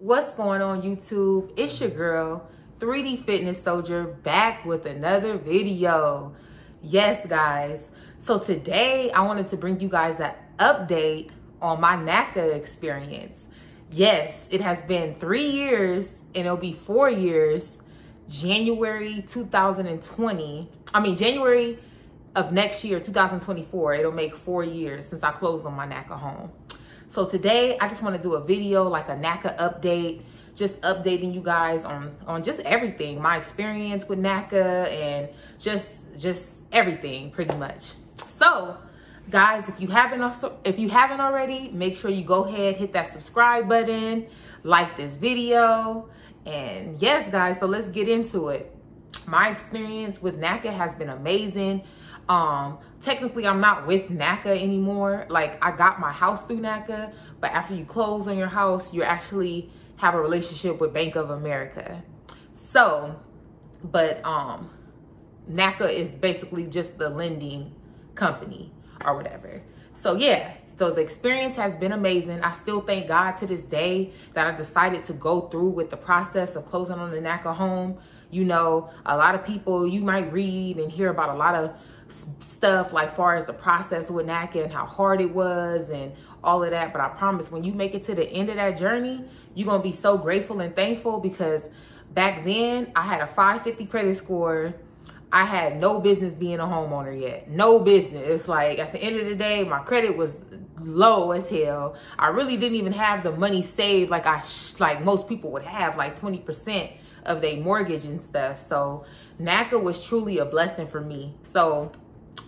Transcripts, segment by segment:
What's going on, YouTube? It's your girl 3D Fitness Soldier back with another video. Yes, guys. So today I wanted to bring you guys an update on my Naca experience. Yes, it has been 3 years and it'll be 4 years. January of next year, 2024, it'll make 4 years since I closed on my Naca home. So today I just want to do a video, like a Naca update, just updating you guys on just everything, my experience with Naca and just everything pretty much. So guys, if you haven't already, make sure you go ahead, hit that subscribe button, like this video. And yes, guys, so let's get into it. My experience with Naca has been amazing. Technically I'm not with Naca anymore. Like, I got my house through Naca, but after you close on your house, you actually have a relationship with Bank of America. So, but Naca is basically just the lending company or whatever. So yeah, so the experience has been amazing. I still thank God to this day that I decided to go through with the process of closing on the Naca home. You know, a lot of people, you might read and hear about a lot of stuff like far as the process with Naca and how hard it was and all of that. But I promise, when you make it to the end of that journey, you're going to be so grateful and thankful, because back then I had a 550 credit score. I had no business being a homeowner yet. No business. It's like, at the end of the day, my credit was low as hell. I really didn't even have the money saved like most people would have, like 20% of their mortgage and stuff. So Naca was truly a blessing for me. So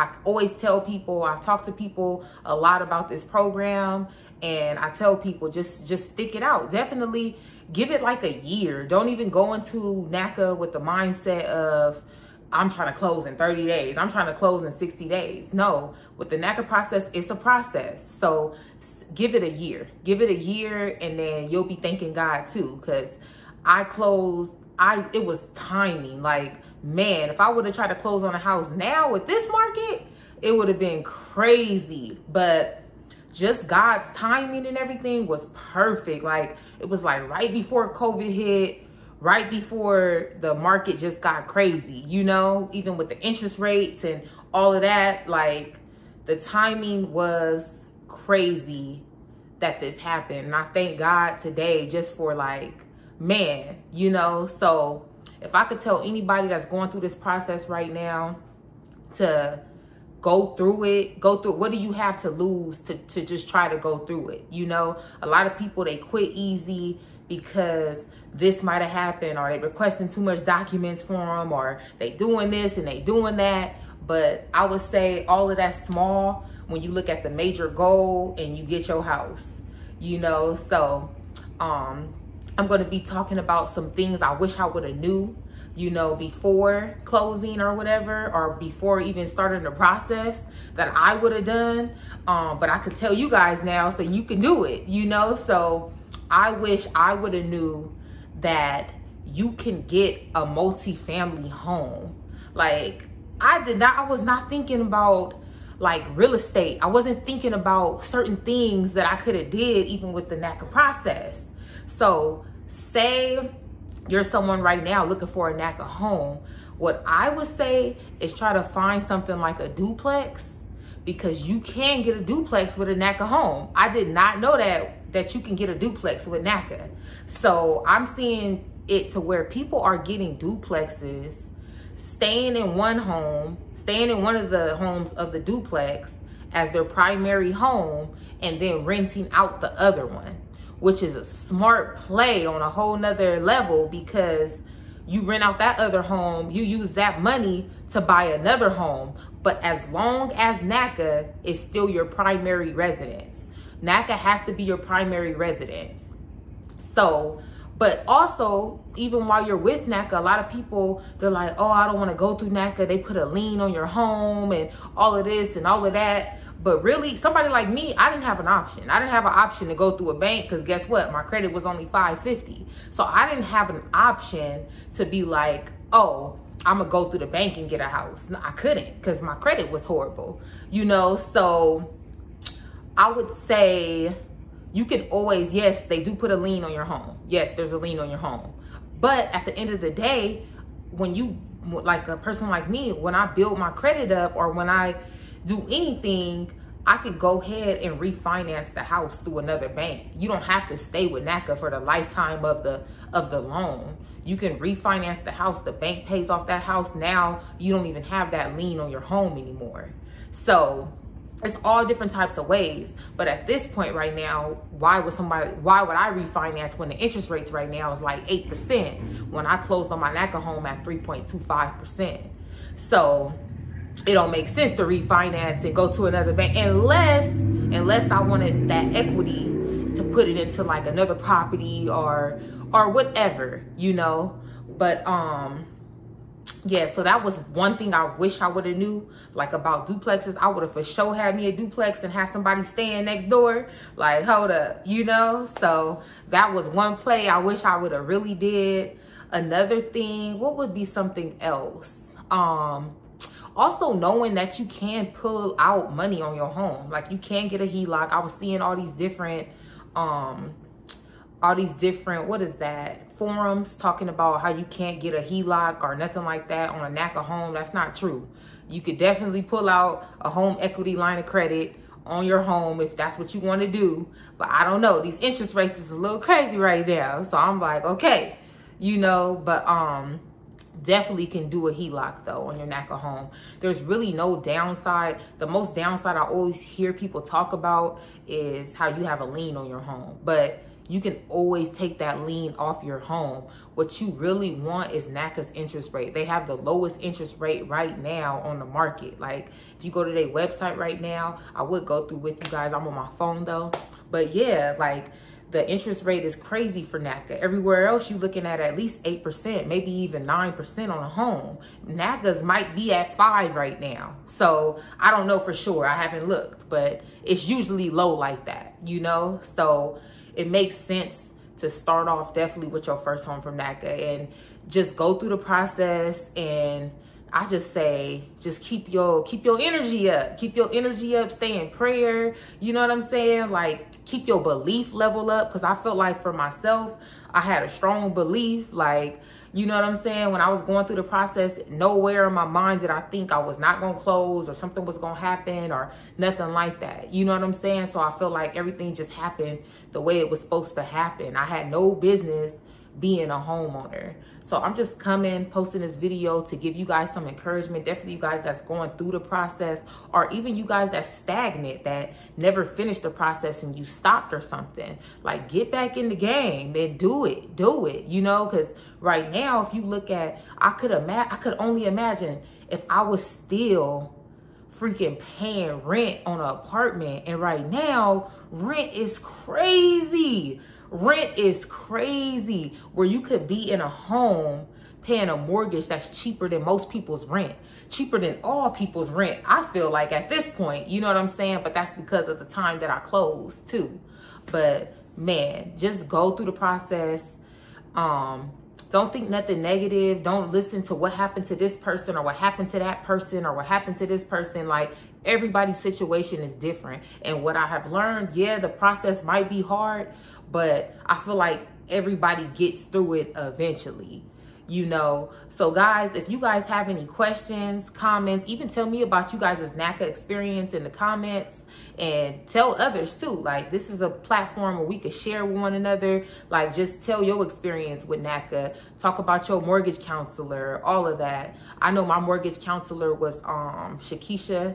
I always tell people, I talk to people a lot about this program, and I tell people just stick it out. Definitely give it like a year. Don't even go into Naca with the mindset of, I'm trying to close in 30 days. I'm trying to close in 60 days. No, with the Naca process, it's a process. So give it a year. Give it a year, and then you'll be thanking God too. Because it was timing. Like, man, if I would have tried to close on a house now with this market, it would have been crazy. But just God's timing and everything was perfect. Like, it was like right before COVID hit, right before the market just got crazy, you know, even with the interest rates and all of that. Like, the timing was crazy that this happened. And I thank God today just for, like, man, you know. So if I could tell anybody that's going through this process right now to go through it, what do you have to lose to just try to go through it? You know, a lot of people, they quit easy because this might have happened, or they requesting too much documents for them, or they doing this and they doing that. But I would say all of that's small when you look at the major goal and you get your house, you know. So I'm going to be talking about some things I wish I would have knew, you know, before closing or whatever, or before even starting the process, that I would have done. But I could tell you guys now so you can do it, you know. So I wish I would have knew that you can get a multi-family home. Like, I was not thinking about like real estate. I wasn't thinking about certain things that I could have did even with the Naca process. So say you're someone right now looking for a Naca home. What I would say is try to find something like a duplex, because you can get a duplex with a Naca home. I did not know that you can get a duplex with Naca. So I'm seeing it to where people are getting duplexes, staying in one home, staying in one of the homes of the duplex as their primary home, and then renting out the other one, which is a smart play on a whole nother level, because you rent out that other home, you use that money to buy another home. But as long as Naca is still your primary residence, Naca has to be your primary residence. So, but also, even while you're with Naca, a lot of people, they're like, oh, I don't want to go through Naca. They put a lien on your home and all of this and all of that. But really, somebody like me, I didn't have an option. I didn't have an option to go through a bank, because guess what? My credit was only 550. So I didn't have an option to be like, oh, I'm gonna go through the bank and get a house. No, I couldn't, because my credit was horrible, you know. So I would say you can always, yes, they do put a lien on your home. Yes, there's a lien on your home. But at the end of the day, when you, like a person like me, when I build my credit up or when I do anything, I could go ahead and refinance the house through another bank. You don't have to stay with Naca for the lifetime of the loan. You can refinance the house. The bank pays off that house. Now you don't even have that lien on your home anymore. So it's all different types of ways. But at this point right now, why would I refinance when the interest rates right now is like 8% when I closed on my Naca home at 3.25%? So it don't make sense to refinance and go to another bank unless I wanted that equity to put it into like another property or whatever, you know. But yeah, so that was one thing I wish I would have knew, like about duplexes. I would have for sure had me a duplex and had somebody staying next door. Like, hold up, you know? So that was one play I wish I would have really did. Another thing, what would be something else? Also knowing that you can pull out money on your home. Like you can get a HELOC. I was seeing all these different, what is that? Forums talking about how you can't get a HELOC or nothing like that on a Naca home. That's not true. You could definitely pull out a home equity line of credit on your home if that's what you want to do. But I don't know. These interest rates is a little crazy right now. So I'm like, okay, you know, but definitely can do a HELOC though on your Naca home. There's really no downside. The most downside I always hear people talk about is how you have a lien on your home, but you can always take that lien off your home. What you really want is Naca's interest rate. They have the lowest interest rate right now on the market. Like if you go to their website right now, I would go through with you guys. I'm on my phone though, but yeah, like the interest rate is crazy for Naca. Everywhere else, you're looking at least 8%, maybe even 9% on a home. Naca's might be at 5 right now. So I don't know for sure. I haven't looked, but it's usually low like that, you know? So it makes sense to start off definitely with your first home from Naca and just go through the process. And I just say, just keep your energy up. Keep your energy up, stay in prayer. You know what I'm saying? Like keep your belief level up. Cause I felt like for myself, I had a strong belief, like, you know what I'm saying? When I was going through the process, nowhere in my mind did I think I was not gonna close or something was gonna happen or nothing like that. You know what I'm saying? So I feel like everything just happened the way it was supposed to happen. I had no business being a homeowner. So I'm just posting this video to give you guys some encouragement. Definitely you guys that's going through the process, or even you guys that's stagnant, that never finished the process and you stopped or something. Like get back in the game and do it, you know? Because right now, if you look at, I could only imagine if I was still freaking paying rent on an apartment. And right now, rent is crazy. Rent is crazy, where you could be in a home paying a mortgage that's cheaper than most people's rent, cheaper than all people's rent, I feel like at this point, you know what I'm saying? But that's because of the time that I closed too. But man, just go through the process. Don't think nothing negative. Don't listen to what happened to this person or what happened to that person or what happened to this person. Like everybody's situation is different. And what I have learned, yeah, the process might be hard, but I feel like everybody gets through it eventually, you know? So guys, if you guys have any questions, comments, even tell me about you guys' Naca experience in the comments, and tell others too. Like this is a platform where we could share with one another. Like just tell your experience with Naca, talk about your mortgage counselor, all of that. I know my mortgage counselor was Shakisha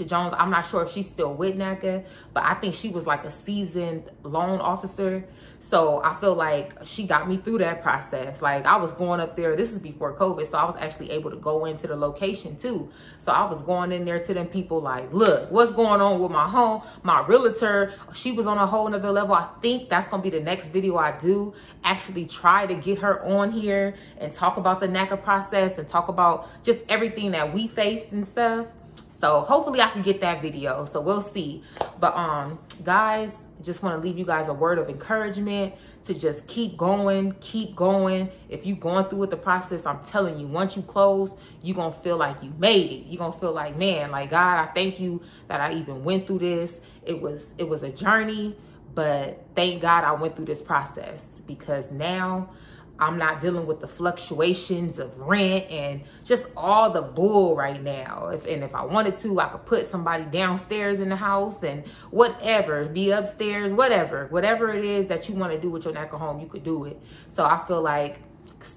Jones. I'm not sure if she's still with Naca, but I think she was like a seasoned loan officer. So I feel like she got me through that process. Like I was going up there, this is before COVID, so I was actually able to go into the location too. So I was going in there to them people like, look, what's going on with my home? My realtor, she was on a whole nother level. I think that's gonna be the next video I do. Actually try to get her on here and talk about the Naca process and talk about just everything that we faced and stuff. So hopefully I can get that video. So we'll see. But guys, just want to leave you guys a word of encouragement to just keep going, keep going. If you're going through with the process, I'm telling you, once you close, you're going to feel like you made it. You're going to feel like, man, like God, I thank you that I even went through this. It was a journey, But thank God I went through this process, because now I'm not dealing with the fluctuations of rent and just all the bull right now. If I wanted to, I could put somebody downstairs in the house and whatever, be upstairs, whatever it is that you want to do with your Naca home, you could do it. So I feel like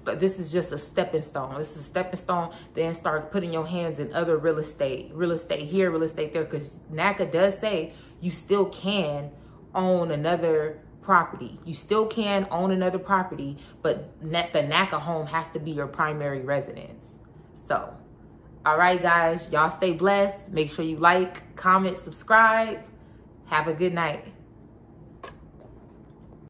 this is just a stepping stone. This is a stepping stone. Then start putting your hands in other real estate here, real estate there, because Naca does say you still can own another property. You still can own another property, but the Naca home has to be your primary residence. So, all right, guys, y'all stay blessed. Make sure you like, comment, subscribe. Have a good night.